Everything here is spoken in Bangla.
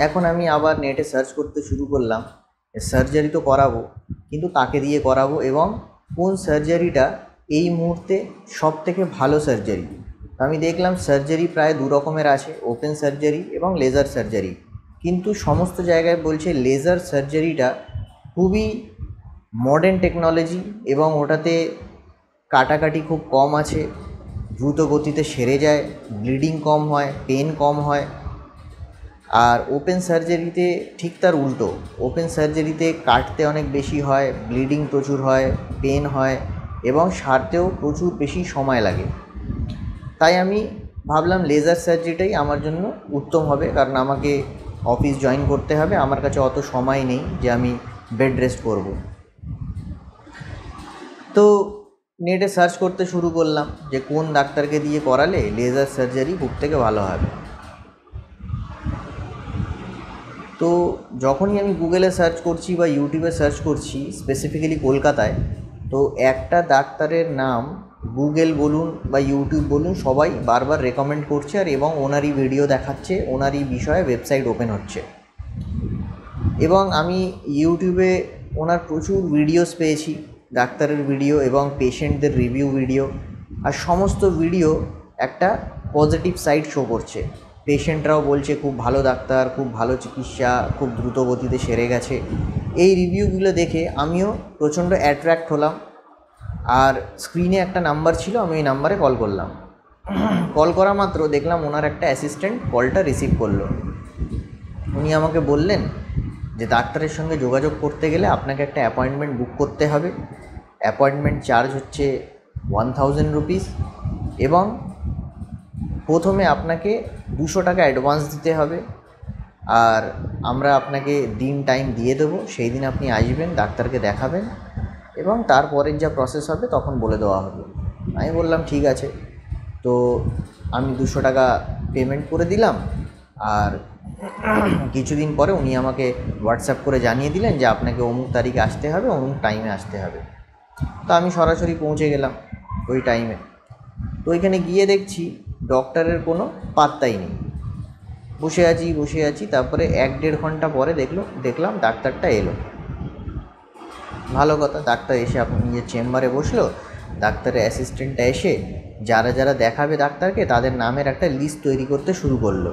এখন আমি আবার নেটে সার্চ করতে শুরু করলাম, সার্জারি তো করাবো, কিন্তু কাকে দিয়ে করাবো এবং কোন সার্জারিটা এই মুহূর্তে সব থেকে ভালো সার্জারি। আমি দেখলাম সার্জারি প্রায় দু রকমের আছে, ওপেন সার্জারি এবং লেজার সার্জারি, কিন্তু সমস্ত জায়গায় বলছে লেজার সার্জারিটা খুবই মডার্ন টেকনোলজি এবং ওটাতে কাটাকাটি খুব কম আছে, দ্রুত গতিতে সেরে যায়, ব্লিডিং কম হয়, পেন কম হয়। আর ওপেন সার্জারিতে ঠিক তার উল্টো, ওপেন সার্জারিতে কাটতে অনেক বেশি হয়, ব্লিডিং প্রচুর হয়, পেন হয় এবং সারতেও প্রচুর বেশি সময় লাগে। তাই আমি ভাবলাম লেজার সার্জারিটাই আমার জন্য উত্তম হবে, কারণ আমাকে অফিস জয়েন করতে হবে, আমার কাছে অত সময় নেই যে আমি বেড রেস্ট করব। তো নেটে সার্চ করতে শুরু করলাম যে কোন ডাক্তারকে দিয়ে করালে লেজার সার্জারি খুব থেকে ভালো হবে। তো যখনই আমি গুগলে সার্চ করছি বা ইউটিউবে সার্চ করছি, স্পেসিফিক্যালি কলকাতায়, তো একটা ডাক্তারের নাম গুগল বলুন বা ইউটিউব বলুন সবাই বারবার রেকমেন্ড করছে, আর এবং ওনারই ভিডিও দেখাচ্ছে, ওনারই বিষয়ে ওয়েবসাইট ওপেন হচ্ছে। এবং আমি ইউটিউবে ওনার প্রচুর ভিডিওস পেয়েছি, ডাক্তারের ভিডিও এবং পেশেন্টদের রিভিউ ভিডিও, আর সমস্ত ভিডিও একটা পজিটিভ সাইড শো করছে। পেশেন্টরাও বলছে খুব ভালো ডাক্তার, খুব ভালো চিকিৎসা, খুব দ্রুত গতিতে সেরে গেছে। এই রিভিউগুলো দেখে আমিও প্রচণ্ড অ্যাট্রাক্ট হলাম, আর স্ক্রিনে একটা নাম্বার ছিল, আমি ওই নাম্বারে কল করলাম। কল করা মাত্র দেখলাম ওনার একটা অ্যাসিস্ট্যান্ট কলটা রিসিভ করলো। উনি আমাকে বললেন যে ডাক্তারের সঙ্গে যোগাযোগ করতে গেলে আপনাকে একটা অ্যাপয়েন্টমেন্ট বুক করতে হবে। অ্যাপয়েন্টমেন্ট চার্জ হচ্ছে 1000 রুপিস এবং প্রথমে আপনাকে 200 টাকা অ্যাডভান্স দিতে হবে, আর আমরা আপনাকে দিন টাইম দিয়ে দেবো, সেই দিন আপনি আসবেন, ডাক্তারকে দেখাবেন এবং তারপরের যা প্রসেস হবে তখন বলে দেওয়া হবে। আমি বললাম ঠিক আছে। তো আমি 200 টাকা পেমেন্ট করে দিলাম, আর কিছুদিন পরে উনি আমাকে হোয়াটসঅ্যাপ করে জানিয়ে দিলেন যে আপনাকে অমুক তারিখে আসতে হবে, অমুক টাইমে আসতে হবে। তো আমি সরাসরি পৌঁছে গেলাম ওই টাইমে। তো ওইখানে গিয়ে দেখছি ডক্টরের কোনো পাত্তাই নেই, বসে আছি। তারপরে 1-1.5 ঘন্টা পরে দেখলাম ডাক্তারটা এলো। ভালো কথা, ডাক্তার এসে আপনি নিজের চেম্বারে বসলো। ডাক্তারের অ্যাসিস্ট্যান্টটা এসে যারা যারা দেখাবে ডাক্তারকে তাদের নামের একটা লিস্ট তৈরি করতে শুরু করলো।